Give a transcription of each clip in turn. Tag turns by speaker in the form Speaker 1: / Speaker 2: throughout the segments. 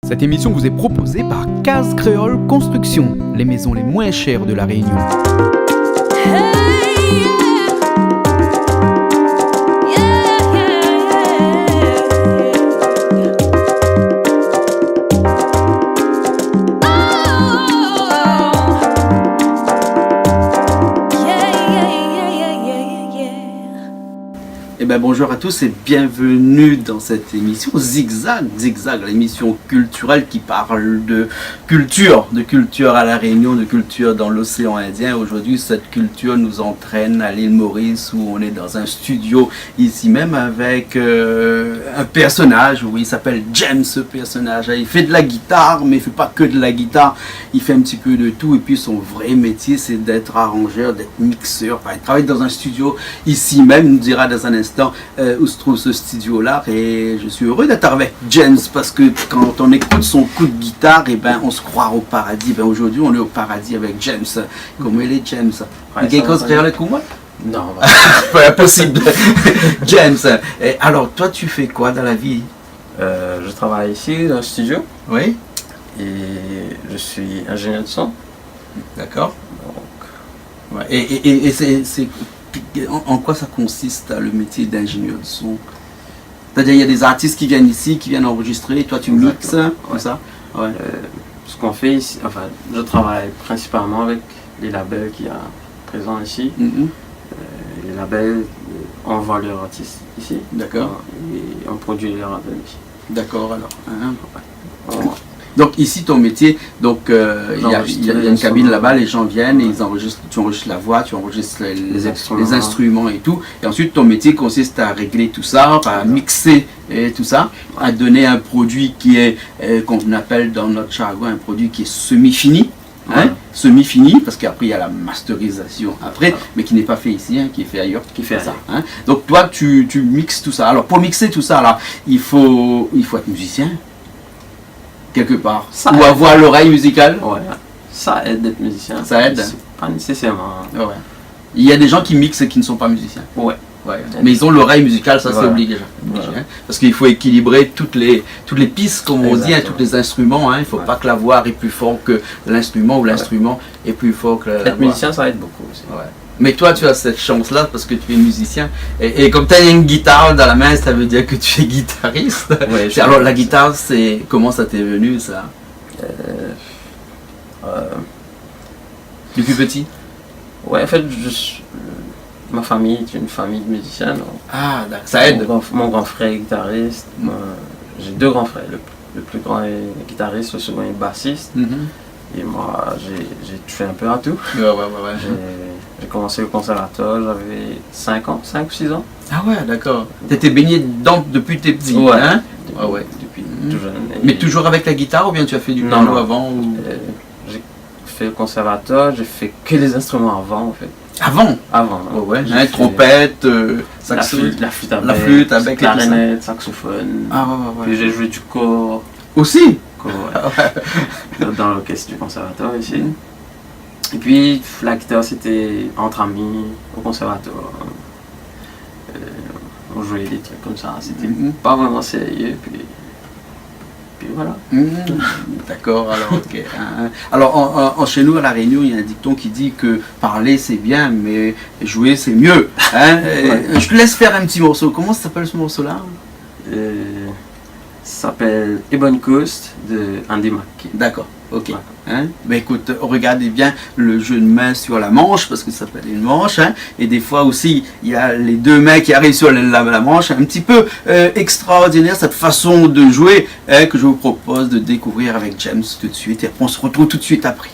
Speaker 1: Cette émission vous est proposée par Case Créole Construction, les maisons les moins chères de la Réunion. Bonjour à tous et bienvenue dans cette émission Zigzag, l'émission culturelle qui parle de culture à la Réunion, de culture dans l'océan Indien. Aujourd'hui, cette culture nous entraîne à l'île Maurice où on est dans un studio ici même avec un personnage, oui, il s'appelle James, ce personnage. Il fait de la guitare, mais il fait pas que de la guitare, il fait un petit peu de tout et puis son vrai métier c'est d'être arrangeur, d'être mixeur. Enfin, il travaille dans un studio ici même, il nous dira dans un instant où se trouve ce studio là, et je suis heureux d'être avec James parce que quand on écoute son coup de guitare, et ben on se croit au paradis. Ben aujourd'hui on est au paradis avec James. Comment il est, James? Il y a quelque chose avec moi?
Speaker 2: Non,
Speaker 1: pas impossible. James, et alors toi tu fais quoi dans la vie?
Speaker 2: Je travaille ici dans le studio.
Speaker 1: Oui.
Speaker 2: Et je suis ingénieur de son.
Speaker 1: D'accord.
Speaker 2: Donc,
Speaker 1: ouais. Et c'est en quoi ça consiste le métier d'ingénieur de son? C'est-à-dire il y a des artistes qui viennent ici, qui viennent enregistrer, toi tu mixes, comme ça? Ouais.
Speaker 2: Ce qu'on fait ici, enfin, je travaille principalement avec les labels qu'il y a présents ici. Les labels, on vend leurs artistes ici.
Speaker 1: D'accord.
Speaker 2: Et on produit leurs albums ici.
Speaker 1: D'accord, alors. Donc ici ton métier, donc il y a une cabine là-bas, les gens viennent et ils enregistrent, tu enregistres la voix, tu enregistres les instruments et tout. Et ensuite ton métier consiste à régler tout ça, à mixer et tout ça, à donner un produit qui est, qu'on appelle dans notre jargon, un produit qui est semi-fini. Hein, semi-fini, parce qu'après il y a la masterisation après, mais qui n'est pas fait ici, hein, qui est fait ailleurs, ça. Hein. Donc toi tu mixes tout ça. Alors pour mixer tout ça, là, il faut être musicien quelque part, ça ou aide. Avoir l'oreille musicale.
Speaker 2: Ouais, ça aide d'être musicien.
Speaker 1: Ça aide.
Speaker 2: Pas nécessairement.
Speaker 1: Ouais. Il y a des gens qui mixent et qui ne sont pas musiciens.
Speaker 2: Ouais.
Speaker 1: Mais ils ont l'oreille musicale, ça c'est obligé. Hein, parce qu'il faut équilibrer toutes les pistes, comme on dit, hein, tous les instruments. Hein, il ne faut pas que la voix est plus fort que l'instrument ou l'instrument est plus fort que la voix.
Speaker 2: Être musicien, ça aide beaucoup aussi.
Speaker 1: Ouais. Mais toi, tu as cette chance-là parce que tu es musicien. Et comme tu as une guitare dans la main, ça veut dire que tu es guitariste. Ouais, alors la guitare, c'est comment ça t'est venu, ça? Depuis petit?
Speaker 2: Ouais, en fait, ma famille est une famille de musiciens. Donc
Speaker 1: d'accord. Ça aide.
Speaker 2: Mon grand frère est guitariste. J'ai deux grands frères. Le plus grand est guitariste, le second est bassiste. Et moi, j'ai fait un peu à tout.
Speaker 1: Ouais.
Speaker 2: J'ai commencé au conservatoire, j'avais 5 ou 6 ans.
Speaker 1: Ah ouais, d'accord. Tu étais baigné dedans depuis tes petits,
Speaker 2: ouais,
Speaker 1: hein?
Speaker 2: Depuis tout jeune.
Speaker 1: Mais toujours avec la guitare ou bien tu as fait du piano avant ou...
Speaker 2: J'ai fait le conservatoire, j'ai fait que les instruments avant en fait.
Speaker 1: Avant? Ouais. Trompette,
Speaker 2: la flûte à bec, clarinette, saxophone.
Speaker 1: Ouais.
Speaker 2: Puis j'ai joué du corps.
Speaker 1: Aussi?
Speaker 2: Dans l'orchestre du conservatoire ici. Et puis la guitare c'était entre amis au conservatoire. On jouait des trucs comme ça, c'était pas vraiment sérieux. Puis voilà.
Speaker 1: D'accord, alors ok. Alors chez nous à La Réunion, il y a un dicton qui dit que parler c'est bien, mais jouer c'est mieux. Hein. Je te laisse faire un petit morceau. Comment ça s'appelle ce morceau-là?
Speaker 2: Ça s'appelle Ebon Coast de Andy Mackey.
Speaker 1: D'accord, ok. Hein? Ben écoute, regardez bien le jeu de main sur la manche, parce que ça s'appelle une manche, hein? Et des fois aussi, il y a les deux mains qui arrivent sur la manche, un petit peu extraordinaire cette façon de jouer que je vous propose de découvrir avec James tout de suite, et on se retrouve tout de suite après.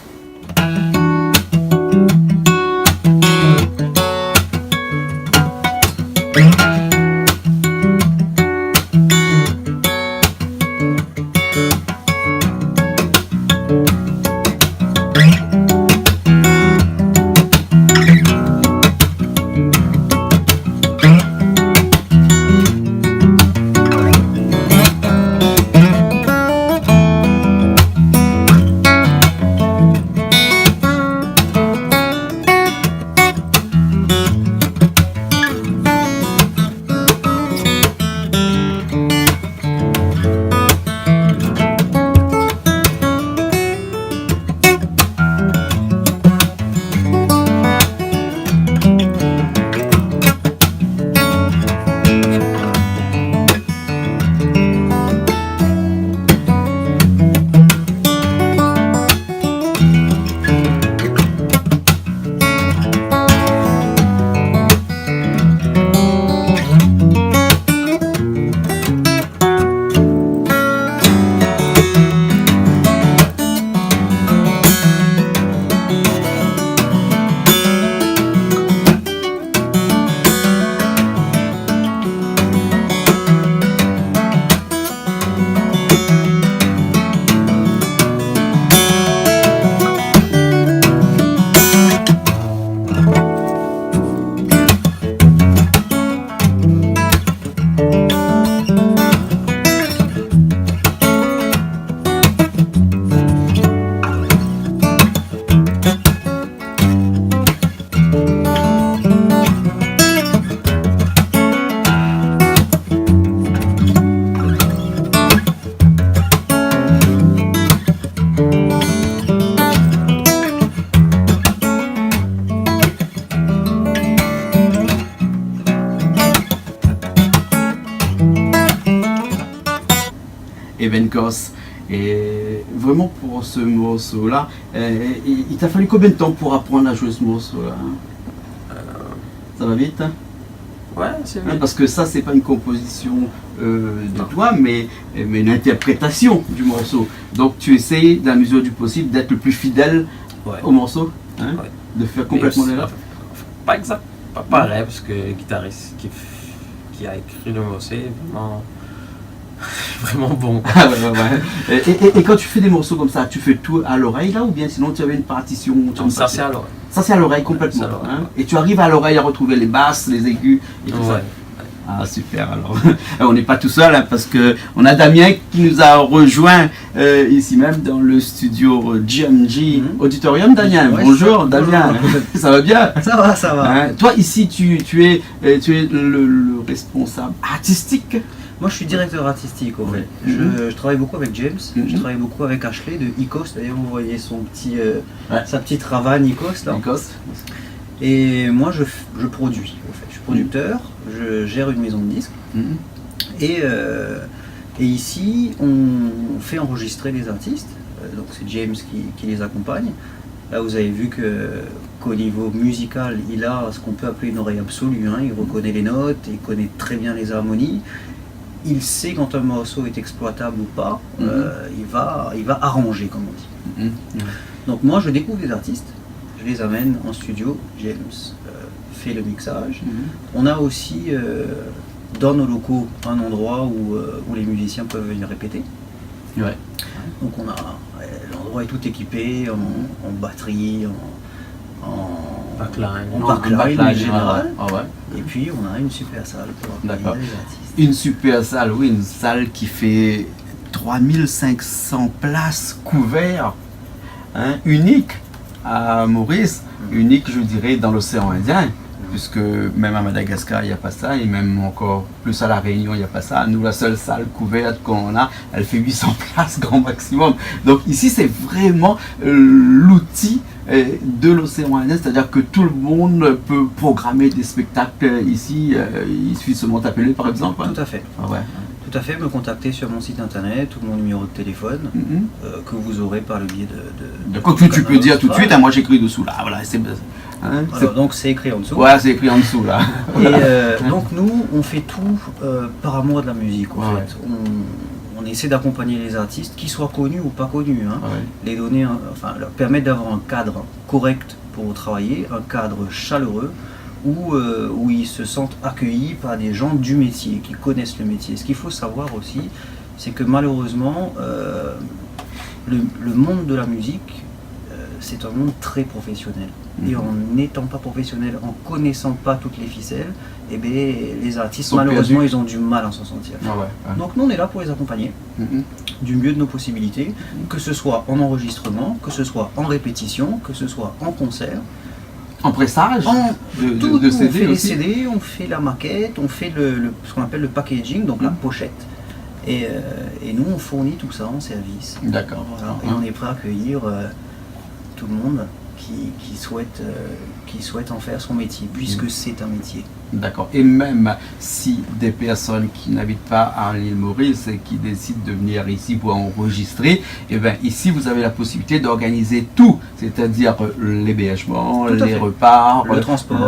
Speaker 1: Evenkos. Et vraiment pour ce morceau-là, il t'a fallu combien de temps pour apprendre à jouer ce morceau-là? Ça va vite, hein?
Speaker 2: Ouais, c'est vite.
Speaker 1: Parce que ça, c'est pas une composition de toi, mais une interprétation du morceau. Donc tu essayes, dans la mesure du possible, d'être le plus fidèle au morceau, hein? De faire complètement les notes.
Speaker 2: Pas exact, pas pareil, parce que le guitariste qui a écrit le morceau est vraiment bon.
Speaker 1: Ah ouais. Et quand tu fais des morceaux comme ça, tu fais tout à l'oreille là, ou bien sinon tu avais une partition?
Speaker 2: Non, ça c'est à l'oreille.
Speaker 1: Ça c'est à l'oreille complètement. Hein? Et tu arrives à l'oreille à retrouver les basses, les aigus et tout ça. Ah super, alors on n'est pas tout seul, hein, parce qu'on a Damien qui nous a rejoint ici même dans le studio GMG Auditorium. Damien, bonjour Damien, ça va bien?
Speaker 3: Ça va.
Speaker 1: Hein, toi ici tu es le responsable artistique?
Speaker 3: Moi je suis directeur artistique au fait. Je travaille beaucoup avec James, je travaille beaucoup avec Ashley de Icos. D'ailleurs vous voyez son petit, sa petite ravane Icos là. Et moi je produis au fait. Je suis producteur, je gère une maison de disques. Et ici on fait enregistrer les artistes. Donc c'est James qui les accompagne. Là vous avez vu qu'au niveau musical il a ce qu'on peut appeler une oreille absolue. Hein. Il reconnaît les notes, il connaît très bien les harmonies. Il sait quand un morceau est exploitable ou pas, il va arranger, comme on dit. Donc moi, je découvre les artistes, je les amène en studio, James fait le mixage. On a aussi, dans nos locaux, un endroit où les musiciens peuvent venir répéter. Donc l'endroit est tout équipé en batterie, en backline en général. Et puis on a une super salle pour accueillir les artistes.
Speaker 1: Une super salle, oui, une salle qui fait 3500 places couvertes, hein, unique à Maurice, unique je dirais dans l'océan Indien, puisque même à Madagascar il n'y a pas ça, et même encore plus à la Réunion il n'y a pas ça. Nous la seule salle couverte qu'on a, elle fait 800 places grand maximum. Donc ici c'est vraiment l'outil de l'océan Indien, c'est-à-dire que tout le monde peut programmer des spectacles ici, il suffit seulement t'appeler par exemple.
Speaker 3: Tout à fait. Tout à fait, me contacter sur mon site internet ou mon numéro de téléphone que vous aurez par le biais de
Speaker 1: quoi que tu peux dire tout de suite, hein, moi j'écris dessous là, voilà,
Speaker 3: alors, donc c'est écrit en dessous.
Speaker 1: Ouais, c'est écrit en dessous là.
Speaker 3: Et donc nous, on fait tout par amour de la musique en fait. On essaie d'accompagner les artistes, qu'ils soient connus ou pas connus, hein, les donner, enfin leur permettre d'avoir un cadre correct pour travailler, un cadre chaleureux où ils se sentent accueillis par des gens du métier, qui connaissent le métier. Ce qu'il faut savoir aussi, c'est que malheureusement, le monde de la musique, c'est un monde très professionnel. Et en n'étant pas professionnel, en connaissant pas toutes les ficelles, eh bien, les artistes, malheureusement, ils ont du mal à s'en sortir. Donc nous, on est là pour les accompagner du mieux de nos possibilités, que ce soit en enregistrement, que ce soit en répétition, que ce soit en concert.
Speaker 1: En pressage
Speaker 3: de CD, on fait les
Speaker 1: aussi.
Speaker 3: CD, on fait la maquette, on fait ce qu'on appelle le packaging, donc la pochette. Et nous, on fournit tout ça en service.
Speaker 1: D'accord.
Speaker 3: Voilà. Et on est prêt à accueillir tout le monde qui souhaite en faire son métier, puisque c'est un métier.
Speaker 1: D'accord. Et même si des personnes qui n'habitent pas à l'île Maurice et qui décident de venir ici pour enregistrer, et bien ici vous avez la possibilité d'organiser tout, c'est-à-dire l'hébergement, les repas, le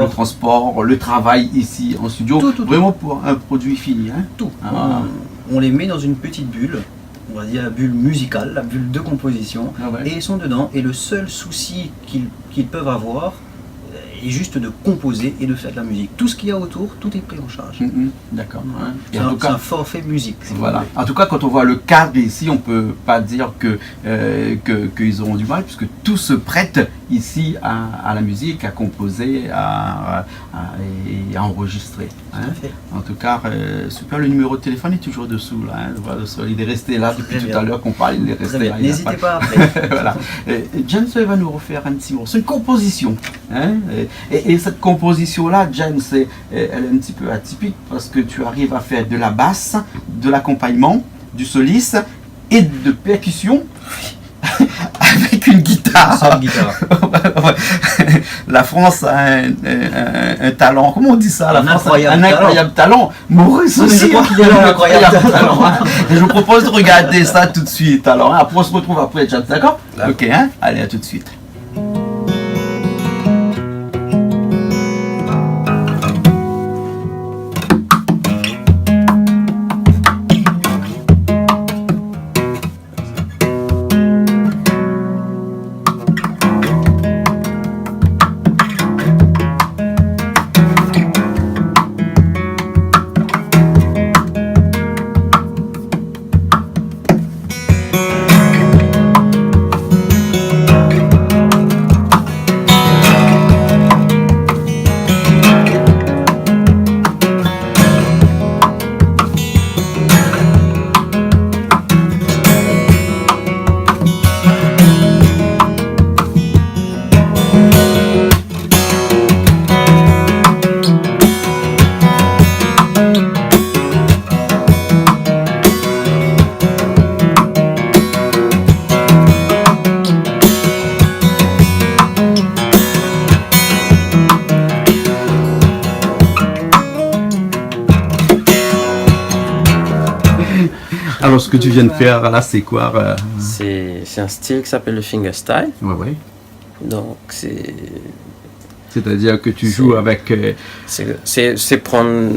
Speaker 1: transport, le travail ici en studio, tout. Vraiment pour un produit fini. Hein.
Speaker 3: Tout. On les met dans une petite bulle. On va dire la bulle musicale, la bulle de composition, et ils sont dedans. Et le seul souci qu'ils peuvent avoir est juste de composer et de faire de la musique. Tout ce qu'il y a autour, tout est pris en charge.
Speaker 1: D'accord.
Speaker 3: C'est un forfait musique.
Speaker 1: Voilà. En tout cas, quand on voit le cadre ici, on ne peut pas dire qu'ils auront du mal, puisque tout se prête ici à la musique, à composer, à enregistrer. Hein. En tout cas, super, le numéro de téléphone est toujours dessous. Là, hein. Il est resté là depuis tout à l'heure qu'on parle, il est resté là.
Speaker 3: N'hésitez pas après.
Speaker 1: Voilà. James va nous refaire un petit morceau. C'est une composition. Hein. Et cette composition-là, James, elle est un petit peu atypique parce que tu arrives à faire de la basse, de l'accompagnement, du soliste et de percussion avec qu'une guitare.
Speaker 3: Seule guitare.
Speaker 1: La France a un talent, comment on dit ça,
Speaker 3: un incroyable
Speaker 1: talent. Maurice aussi,
Speaker 3: je crois qu'il y a un incroyable talent.
Speaker 1: Et je vous propose de regarder ça tout de suite. Alors, après, on se retrouve après, chat, d'accord? Ok, hein? Allez, à tout de suite. Alors, ce que tu viens de faire là, c'est quoi
Speaker 2: C'est un style qui s'appelle le fingerstyle.
Speaker 1: Ouais.
Speaker 2: Donc,
Speaker 1: c'est-à-dire que tu joues avec...
Speaker 2: C'est prendre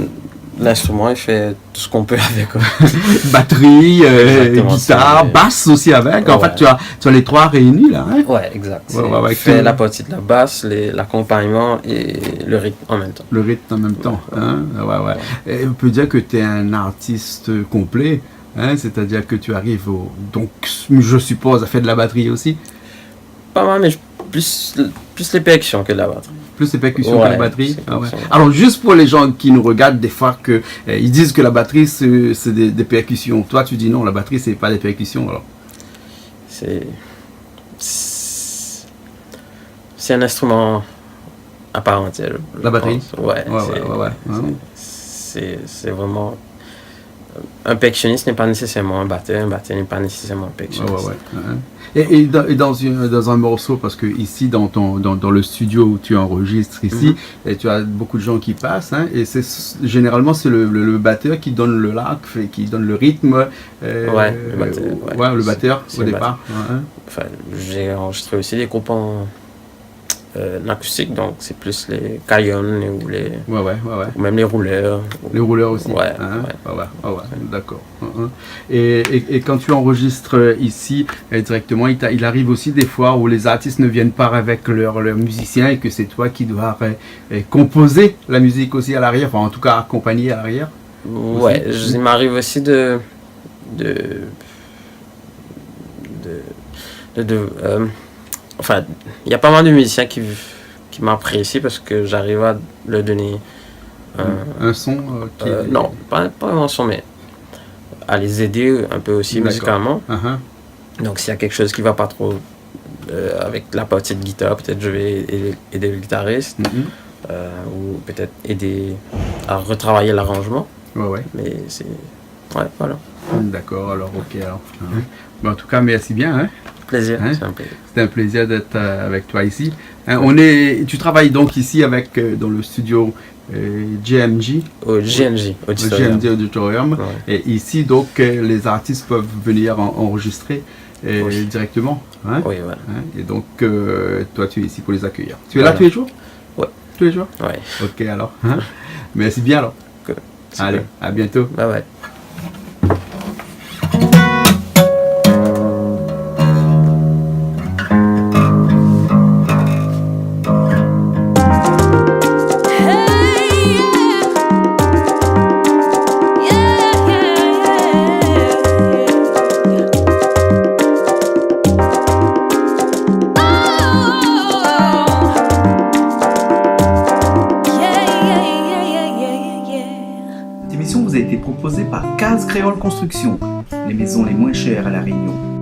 Speaker 2: l'instrument et faire tout ce qu'on peut avec.
Speaker 1: Batterie, guitare, basse aussi avec. En fait, tu as les trois réunis là. Hein?
Speaker 2: Ouais, exact. Faire la partie de la basse, l'accompagnement et le rythme en même temps.
Speaker 1: Le rythme en même temps. Hein? Ouais. Et on peut dire que tu es un artiste complet. Hein? C'est-à-dire que tu arrives donc, je suppose, à faire de la batterie aussi.
Speaker 2: Pas mal, mais plus les percussions que la batterie.
Speaker 1: Plus les percussions que la batterie. Alors, juste pour les gens qui nous regardent, des fois, ils disent que la batterie, c'est des percussions. Toi, tu dis non, la batterie, c'est pas des percussions. Alors.
Speaker 2: C'est un instrument à part entière.
Speaker 1: La batterie?
Speaker 2: Ouais. C'est vraiment... Un percussionniste n'est pas nécessairement un batteur n'est pas nécessairement un percussionniste.
Speaker 1: Et dans un morceau, parce que ici, dans le studio où tu enregistres ici, et tu as beaucoup de gens qui passent, hein, et généralement c'est le batteur qui donne le lac, qui donne le rythme. Le batteur au départ.
Speaker 2: Enfin, j'ai enregistré aussi des groupes en acoustique, donc c'est plus les caillons ou les... Ou même les rouleurs.
Speaker 1: Les rouleurs aussi. D'accord. Et quand tu enregistres ici directement, il arrive aussi des fois où les artistes ne viennent pas avec leurs musiciens et que c'est toi qui dois composer la musique aussi à l'arrière, enfin en tout cas accompagner à l'arrière.
Speaker 2: Ouais, il m'arrive aussi enfin, il y a pas mal de musiciens qui m'apprécient parce que j'arrive à leur donner
Speaker 1: un son
Speaker 2: non, pas un son, mais à les aider un peu aussi musicalement. Donc, s'il y a quelque chose qui va pas trop avec la partie de guitare, peut-être je vais aider le guitariste ou peut-être aider à retravailler l'arrangement. Mais c'est... voilà.
Speaker 1: D'accord, alors ok. Alors. En tout cas, merci bien. Hein?
Speaker 2: Plaisir.
Speaker 1: Hein? C'était un plaisir d'être avec toi ici. Hein, tu travailles donc ici dans le studio GMG.
Speaker 2: Au GMG
Speaker 1: Auditorium. Et ici, donc, les artistes peuvent venir enregistrer directement. Hein?
Speaker 2: Oui, voilà.
Speaker 1: Hein? Et donc, toi, tu es ici pour les accueillir. Tu es là tous les jours?
Speaker 2: Oui.
Speaker 1: Tous les jours?
Speaker 2: Oui.
Speaker 1: Ok, alors. Hein? Merci bien, alors. Allez, à bientôt.
Speaker 2: Bye.
Speaker 1: Cette émission vous a été proposée par Case Créole Construction, les maisons les moins chères à La Réunion.